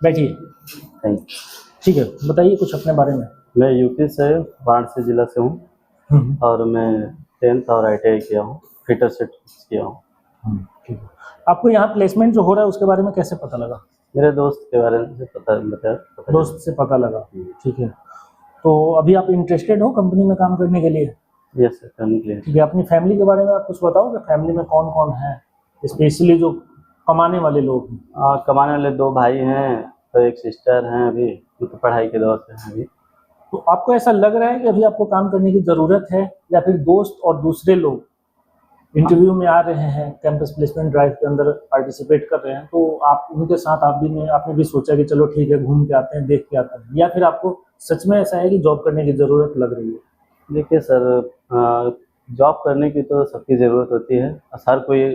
बैठिए। थैंक ठीक है, बताइए कुछ अपने बारे में। मैं यूपी से वाराणसी जिला से हूँ और मैं 10th और ITI किया हूँ, फिटर से किया हूँ। ठीक है। आपको यहाँ प्लेसमेंट जो हो रहा है उसके बारे में कैसे पता लगा? मेरे दोस्त के बारे में से पता दोस्त से पता लगा। ठीक है, तो अभी आप इंटरेस्टेड हो कंपनी में काम करने के लिए? यस सर, करने के लिए। ठीक है, अपनी फैमिली के बारे में आप कुछ बताओगे? फैमिली में कौन कौन है, स्पेशली जो कमाने वाले लोग हैं? कमाने वाले 2 भाई हैं, तो एक सिस्टर हैं, अभी वो तो पढ़ाई के दौर पे हैं अभी। तो आपको ऐसा लग रहा है कि अभी आपको काम करने की ज़रूरत है, या फिर दोस्त और दूसरे लोग इंटरव्यू में आ रहे हैं, कैंपस प्लेसमेंट ड्राइव के अंदर पार्टिसिपेट कर रहे हैं, तो आप उनके साथ आपने भी सोचा कि चलो ठीक है घूम के आते हैं, देख के आते हैं, या फिर आपको सच में ऐसा है कि जॉब करने की ज़रूरत लग रही है? देखिए सर, जॉब करने की तो सबकी ज़रूरत होती है और हर कोई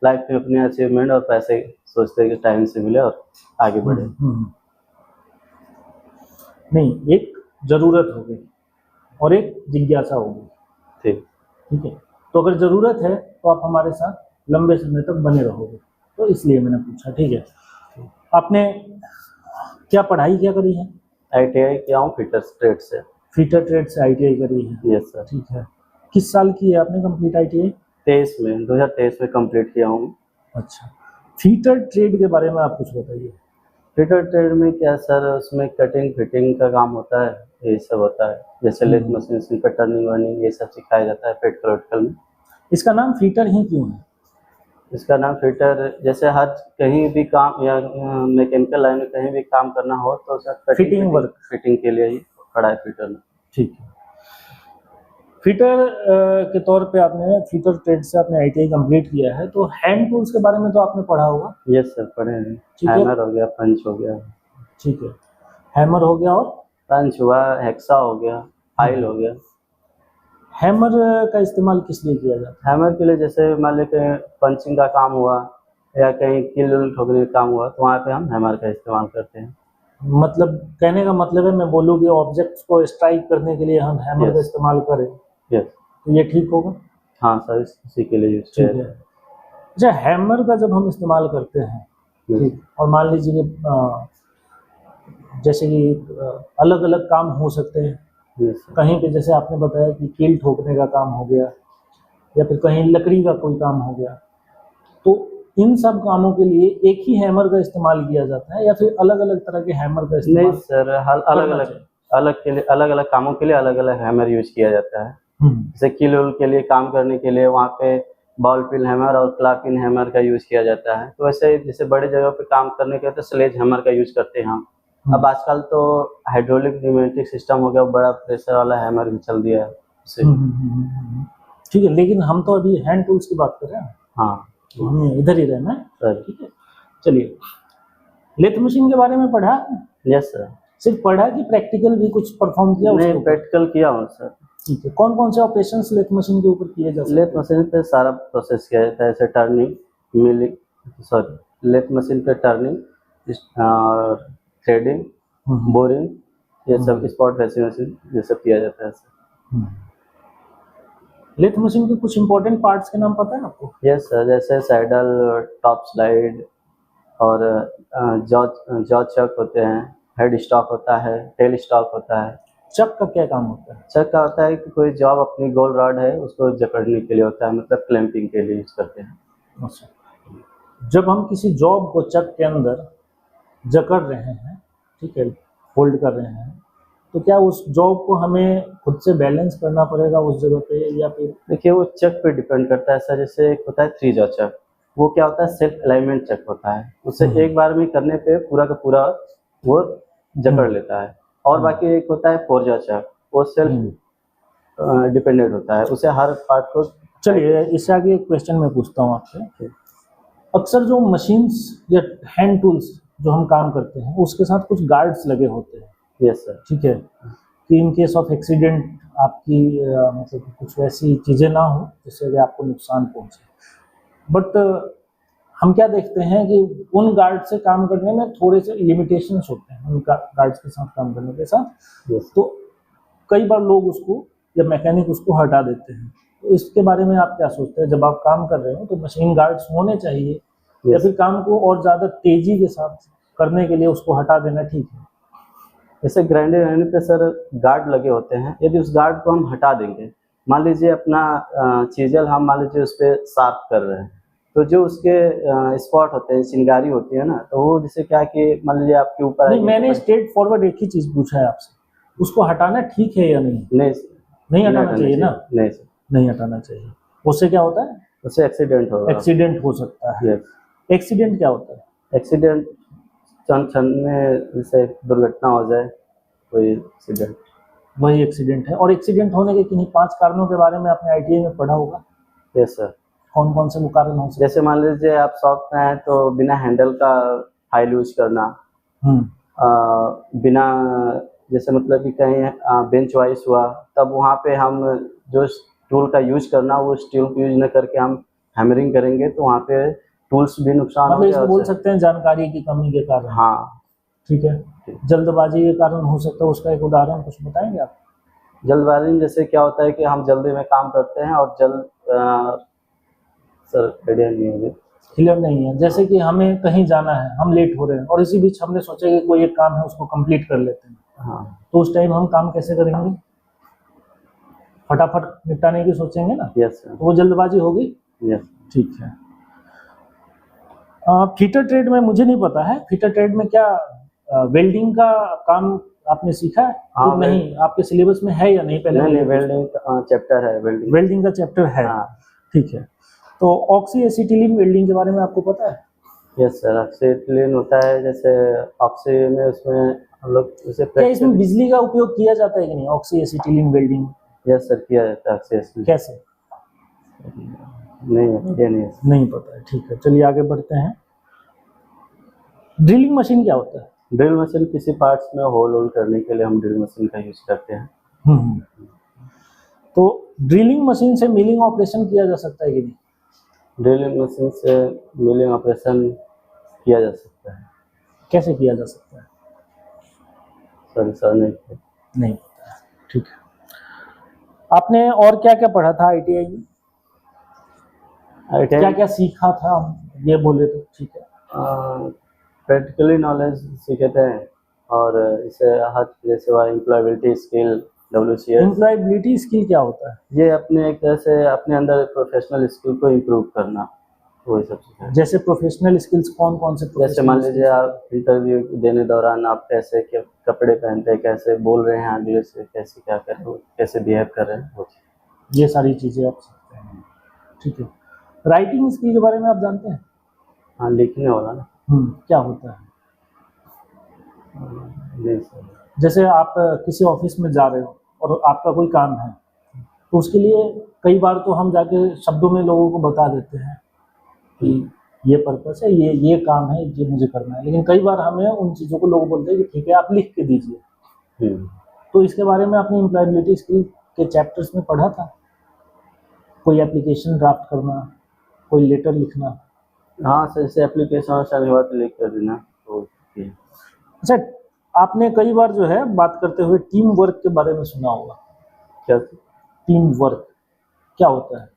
लाइफ में अपने अचीवमेंट और पैसे सोचते हैं कि टाइम से मिले और आगे बढ़े। नहीं, एक ज़रूरत होगी और एक जिज्ञासा होगी। ठीक है, तो अगर ज़रूरत है तो आप हमारे साथ लंबे समय तक बने रहोगे, तो इसलिए मैंने पूछा। ठीक है, आपने क्या पढ़ाई क्या करी है? ITI किया हूँ फिटर ट्रेड से। फिटर ट्रेड से ITI करी है? Yes sir. ठीक है, किस साल की है आपने कंप्लीट ITI? 2023 में कंप्लीट किया हूँ। अच्छा, फिटर ट्रेड के बारे में आप कुछ बताइए। फिटर ट्रेड में क्या सर, उसमें कटिंग फिटिंग का काम होता है, यही सब होता है, जैसे लेथ मशीन पे टर्निंग वर्निंग ये सब सिखाया जाता है प्रैक्टिकल में। इसका नाम फिटर ही क्यों है? इसका नाम फिटर, जैसे हर कहीं भी काम या मैकेनिकल लाइन में कहीं भी काम करना हो तो उसका फिटिंग वर्क, फिटिंग के लिए ही पढ़ा है फिटर में। ठीक है, फिटर के तौर पे आपने फिटर ट्रेड से आपने ITI कंप्लीट किया है, तो हैंड टूल्स के बारे में तो आपने पढ़ा होगा? यस सर, पढ़े हैं। हैमर हो गया, पंच हो गया। ठीक है, हैमर हो गया और पंच हुआ, हेक्सा हो गया, फाइल हो गया। हैमर का इस्तेमाल किस लिए किया जाता है? हैमर के लिए जैसे मान लीजिए कहीं पंचिंग का काम हुआ या कहीं कील ठोकने का काम हुआ तो वहाँ पे हम हैमर का इस्तेमाल करते हैं। मतलब कहने का मतलब है, मैं बोलूँ कि ऑब्जेक्ट्स को स्ट्राइक करने के लिए हम हैमर का इस्तेमाल करें, यस, तो ये ठीक होगा? हाँ सर, इसी के लिए यूज ठीक है। अच्छा, हैमर का जब हम इस्तेमाल करते हैं, ठीक, और मान लीजिए कि जैसे कि अलग अलग काम हो सकते हैं, कहीं पे जैसे आपने बताया कि कील ठोकने का काम हो गया या फिर कहीं लकड़ी का कोई काम हो गया, तो इन सब कामों के लिए एक ही हैमर का इस्तेमाल किया जाता है या फिर अलग अलग तरह के हैमर का इस्तेमाल? नहीं सर, अलग अलग कामों के लिए अलग अलग हैमर यूज किया जाता है। जैसे कील के लिए काम करने के लिए वहाँ पे बॉल पिन हैमर और क्लॉ पिन हैमर का यूज किया जाता है। तो वैसे जैसे बड़े जगह पे काम करने के लिए तो स्लेज हैमर का यूज करते हैं हम। अब आजकल तो हाइड्रोलिक न्यूमेटिक सिस्टम हो गया, बड़ा प्रेशर वाला हैमर भी चल दिया है उससे। ठीक है, लेकिन हम तो अभी हैंड टूल्स की बात कर रहे हैं। हाँ, तो हमें इधर ही रहना है सर। ठीक है, चलिए, लेथ मशीन के बारे में पढ़ा? Yes sir. सिर्फ पढ़ा कि प्रैक्टिकल भी कुछ परफॉर्म किया? नहीं, प्रैक्टिकल किया हूँ सर। ठीक है, कौन कौन से ऑपरेशंस लेथ मशीन के ऊपर किए जाते हैं? लेथ मशीन पे सारा प्रोसेस किया जाता है, जैसे टर्निंग, मिलिंग, लेथ मशीन पे टर्निंग, थ्रेडिंग, बोरिंग, ये सब स्पॉट मशीन ये सब किया जाता है सर। लेथ मशीन के कुछ इंपॉर्टेंट पार्ट्स के नाम पता है आपको? यस सर, जैसे सैडल, टॉप स्लाइड और जॉ चक होते हैं, हेड स्टॉक होता है, टेल स्टॉक होता है। चक का क्या काम होता है? चक का होता है कि कोई जॉब अपनी गोल रॉड है उसको जकड़ने के लिए होता है, मतलब क्लैंपिंग के लिए यूज करते हैं। अच्छा, जब हम किसी जॉब को चक के अंदर जकड़ रहे हैं, ठीक है, होल्ड कर रहे हैं, तो क्या उस जॉब को हमें खुद से बैलेंस करना पड़ेगा उस जगह पे, या फिर? देखिए, वो चक पे डिपेंड करता है सर। जैसे एक होता है 3 जॉ चक, वो क्या होता है, सेल्फ अलाइनमेंट चक होता है, उसे एक बार में करने पे पूरा का पूरा वो जकड़ लेता है। और बाकी एक होता है 4 जॉ चक, वो सेल्फ डिपेंडेंट होता है, उसे हर पार्ट को। चलिए, इससे आगे एक क्वेश्चन मैं पूछता हूँ आपसे। अक्सर जो मशीन्स या हैंड टूल्स जो हम काम करते हैं उसके साथ कुछ गार्ड्स लगे होते हैं। Yes sir. ठीक है, कि इन केस ऑफ एक्सीडेंट आपकी मतलब कुछ वैसी चीज़ें ना हो जिससे कि आपको नुकसान पहुंचे। बट हम क्या देखते हैं कि उन गार्ड से काम करने में थोड़े से लिमिटेशंस होते हैं, उनका गार्ड्स के साथ काम करने के साथ। तो कई बार लोग उसको या मैकेनिक उसको हटा देते हैं, तो इसके बारे में आप क्या सोचते हैं? जब आप काम कर रहे हो तो मशीन गार्ड्स होने चाहिए या फिर काम को और ज़्यादा तेजी के साथ करने के लिए उसको हटा देना ठीक है? जैसे ग्राइंडर रहने पे सर गार्ड लगे होते हैं, यदि उस गार्ड को हम हटा देंगे, मान लीजिए अपना चीज़ल हम मान लीजिए उस पर साफ कर रहे हैं, तो जो उसके स्पॉट होते हैं, चिंगारी होती है ना, तो वो जैसे क्या कि मान लीजिए आपके ऊपर नहीं, मैंने स्ट्रेट फॉरवर्ड एक ही चीज़ पूछा है आपसे, उसको हटाना ठीक है या नहीं? नहीं नहीं हटाना चाहिए ना? नहीं सर, नहीं हटाना चाहिए। उससे क्या होता है? उससे एक्सीडेंट होगा। एक्सीडेंट हो सकता है। यस। एक्सीडेंट क्या होता है? एक्सीडेंट क्षण में जैसे दुर्घटना हो जाए, कोई एक्सीडेंट, वही एक्सीडेंट है। और एक्सीडेंट होने के किन्हीं 5 कारणों के बारे में आपने आईटीआई में पढ़ा होगा। Yes sir. कौन कौन से वो कारण हो सकते जैसे मान लीजिए आप शॉप में हैं तो बिना हैंडल का फाइल यूज करना, बिना जैसे मतलब कि कहीं बेंच वाइस हुआ, तब वहाँ पे हम जो टूल का यूज करना, वो टूल को यूज न करके हम हैमरिंग करेंगे, तो वहाँ पे टूल्स भी नुकसान हो मतलब इसको गया। बोल सकते हैं जानकारी की कमी के कारण। हाँ ठीक है। जल्दबाजी के कारण हो सकता है, उसका एक उदाहरण कुछ बताएंगे आप? जल्दबाजी में जैसे क्या होता है कि हम जल्दी में काम करते हैं और सर आइडिया नहीं है, क्लियर नहीं है। जैसे कि हमें कहीं जाना है, हम लेट हो रहे हैं और इसी बीच हमने सोचा कि कोई एक काम है उसको कंप्लीट कर लेते हैं। हाँ, तो उस टाइम हम काम कैसे करेंगे? फटाफट निपटाने की सोचेंगे ना। Yes sir. तो वो जल्दबाजी होगी। यस। ठीक है। फीटर ट्रेड में मुझे नहीं पता है, फीटर ट्रेड में क्या वेल्डिंग का काम आपने सीखा है? हाँ, नहीं, आपके सिलेबस में है या नहीं? पहले नहीं, वेल्डिंग चैप्टर है, वेल्डिंग का चैप्टर है। हाँ। ठीक है। तो ऑक्सी एसिटिलीन वेल्डिंग के बारे में आपको पता है? Yes sir. ऑक्सीएटिलीन होता है, जैसे ऑक्सी में उसमें हम लोग उसे क्या इसमें बिजली का उपयोग किया जाता है कि नहीं, oxy acetylene welding? Yes sir, किया जाता है ऑक्सीएटिलीन। कैसे? नहीं पता है। ठीक है, चलिए आगे बढ़ते हैं। ड्रिलिंग मशीन क्या होता है? ड्रिल मशीन किसी पार्ट्स में होल करने के लिए हम ड्रिल मशीन का यूज करते हैं। तो ड्रिलिंग मशीन से मिलिंग ऑपरेशन किया जा सकता है कि नहीं? ड्रिलिंग मशीन से मिलिंग ऑपरेशन किया जा सकता है। कैसे किया जा सकता है? सर नहीं पता है। ठीक है। आपने और क्या क्या पढ़ा था आईटीआई में? क्या क्या सीखा था, ये बोले तो ठीक है। प्रैक्टिकली नॉलेज सीखे थे, और इसे हर जैसे हुआ employability skill, WCS। Employability skill क्या होता है? ये अपने एक तरह से अपने अंदर प्रोफेशनल स्किल को इम्प्रूव करना, वही सब चीज़ें। जैसे प्रोफेशनल स्किल्स कौन कौन से? जैसे मान लीजिए आप इंटरव्यू देने दौरान आप कैसे कपड़े पहनते हैं, कैसे बोल रहे हैं अगले से, कैसे क्या कर रहे हो, कैसे बिहेव कर रहे हैं, वो ये सारी चीज़ें आप सीखते हैं। ठीक है। राइटिंग स्किल के बारे में आप जानते हैं? हाँ, लिखने वाला ना। क्या होता है? नहीं सर। जैसे आप किसी ऑफिस में जा रहे हो और आपका कोई काम है, तो उसके लिए कई बार तो हम जाके शब्दों में लोगों को बता देते हैं कि ये पर्पस है, ये काम है, ये मुझे करना है, लेकिन कई बार हमें उन चीज़ों को लोग बोलते हैं कि ठीक है आप लिख के दीजिए। तो इसके बारे में आपने एम्प्लॉयबिलिटी स्किल के चैप्टर्स में पढ़ा था? कोई एप्लीकेशन ड्राफ्ट करना, कोई लेटर लिखना? हाँ सर, जैसे एप्लीकेशन से लिख कर देना, तो अच्छा, आपने कई बार जो है बात करते हुए टीम वर्क के बारे में सुना होगा। क्या? टीम वर्क क्या होता है?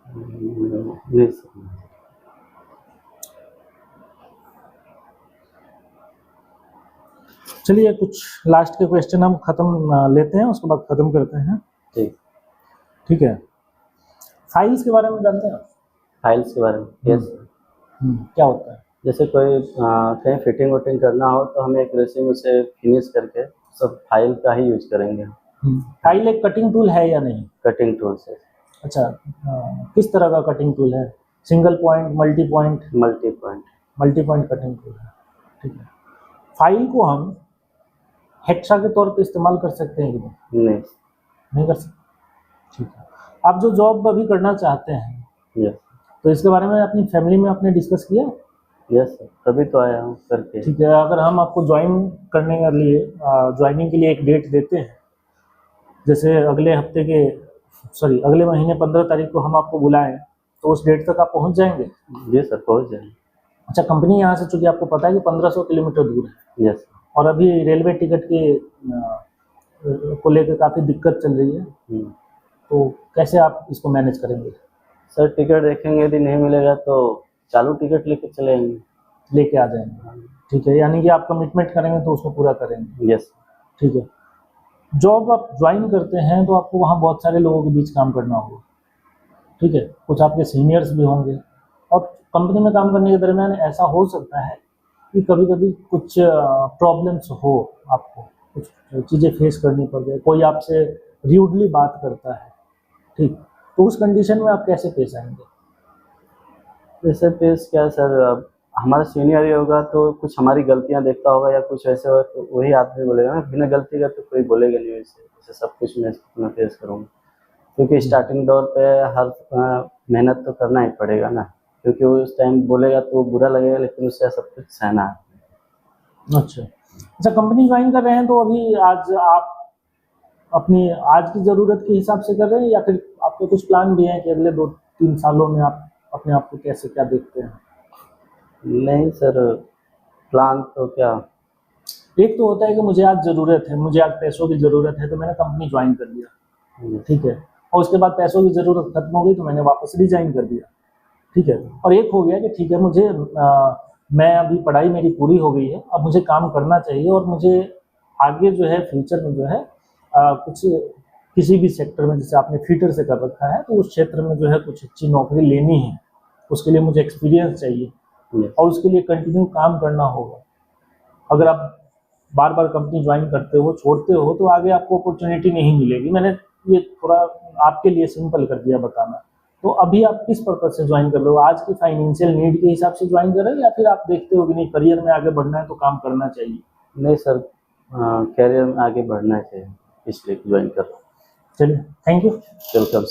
नहीं सर। चलिए कुछ लास्ट के क्वेश्चन हम खत्म लेते हैं, उसके बाद खत्म करते हैं। ठीक है। फाइल्स के बारे में जानते हैं आप? फाइल्स के बारे में? यस। क्या होता है? जैसे कोई कहीं फिटिंग वटिंग करना हो तो हम एक रेसिंग उसे फिनिश करके सब फाइल का ही यूज करेंगे। फाइल एक कटिंग टूल है या नहीं? कटिंग टूल से। अच्छा, किस तरह का कटिंग टूल है? Single point, multi point? Multi point cutting tool है। ठीक है। फाइल को हम हेक्सा के तौर पे इस्तेमाल कर सकते हैं कि नहीं कर सकते? ठीक है। आप जो जॉब अभी करना चाहते हैं, यस, तो इसके बारे में अपनी फैमिली में आपने डिस्कस किया? यस सर, तभी तो आया हूँ करके। ठीक है। अगर हम आपको ज्वाइन करने के लिए ज्वाइनिंग के लिए एक डेट देते हैं, जैसे अगले महीने 15 तारीख को हम आपको बुलाएं, तो उस डेट तक आप पहुंच जाएंगे? जी सर, पहुंच जाएंगे। अच्छा, कंपनी यहाँ से, चूँकि आपको पता है कि 1500 किलोमीटर दूर है। यस। और अभी रेलवे टिकट के को लेकर काफ़ी दिक्कत चल रही है, तो कैसे आप इसको मैनेज करेंगे? सर टिकट देखेंगे, यदि नहीं मिलेगा तो चालू टिकट लेके चले आएंगे। लेके आ जाएंगे। ठीक है, यानी कि आप कमिटमेंट करेंगे तो उसको पूरा करेंगे। यस। ठीक है। जॉब आप ज्वाइन करते हैं तो आपको वहाँ बहुत सारे लोगों के बीच काम करना होगा, ठीक है, कुछ आपके सीनियर्स भी होंगे, और कंपनी में काम करने के दरमियान ऐसा हो सकता है कि कभी कभी कुछ प्रॉब्लम्स हो, आपको कुछ चीज़ें फेस करनी पड़ जाए, कोई आपसे र्यूडली बात करता है, ठीक, तो उस कंडीशन में आप कैसे पेश आएंगे? जैसे पेश क्या सर, अब हमारा सीनियर ही होगा तो कुछ हमारी गलतियां देखता होगा या कुछ ऐसे हो तो वही आदमी बोलेगा ना, बिना गलती का तो कोई बोलेगा नहीं। वैसे जैसे सब कुछ मैं फेस करूँगा, क्योंकि स्टार्टिंग दौर पे हर मेहनत तो करना ही पड़ेगा ना, क्योंकि वो उस टाइम बोलेगा तो बुरा लगेगा, लेकिन उससे सब कुछ सहना है। अच्छा अच्छा, कंपनी ज्वाइन कर रहे हैं तो अभी आज आप अपनी आज की ज़रूरत के हिसाब से कर रहे हैं, या फिर आपके कुछ प्लान भी हैं कि अगले 2-3 सालों में आप अपने आप को कैसे क्या देखते हैं? नहीं सर, प्लान तो क्या, एक तो होता है कि मुझे आज ज़रूरत है, मुझे आज पैसों की ज़रूरत है तो मैंने कंपनी ज्वाइन कर लिया, ठीक है, और उसके बाद पैसों की ज़रूरत खत्म हो गई तो मैंने वापस रिजाइन कर दिया, ठीक है। और एक हो गया कि ठीक है, मुझे मैं अभी पढ़ाई मेरी पूरी हो गई है, अब मुझे काम करना चाहिए और मुझे आगे जो है फ्यूचर में जो है कुछ किसी भी सेक्टर में, जैसे आपने फीटर से कर रखा है तो उस क्षेत्र में जो है कुछ अच्छी नौकरी लेनी है, उसके लिए मुझे एक्सपीरियंस चाहिए और उसके लिए कंटिन्यू काम करना होगा। अगर आप बार बार कंपनी ज्वाइन करते हो, छोड़ते हो, तो आगे आपको अपॉर्चुनिटी नहीं मिलेगी। मैंने ये थोड़ा आपके लिए सिंपल कर दिया बताना। तो अभी आप किस पर्पज से ज्वाइन कर रहे हो? आज की फाइनेंशियल नीड के हिसाब से ज्वाइन कर रहे हो, या फिर आप देखते हो कि नहीं करियर में आगे बढ़ना है तो काम करना चाहिए? नहीं सर, करियर में आगे बढ़ना चाहिए, इसलिए ज्वाइन कर रहा हूँ। चलिए, थैंक यू। वेलकम।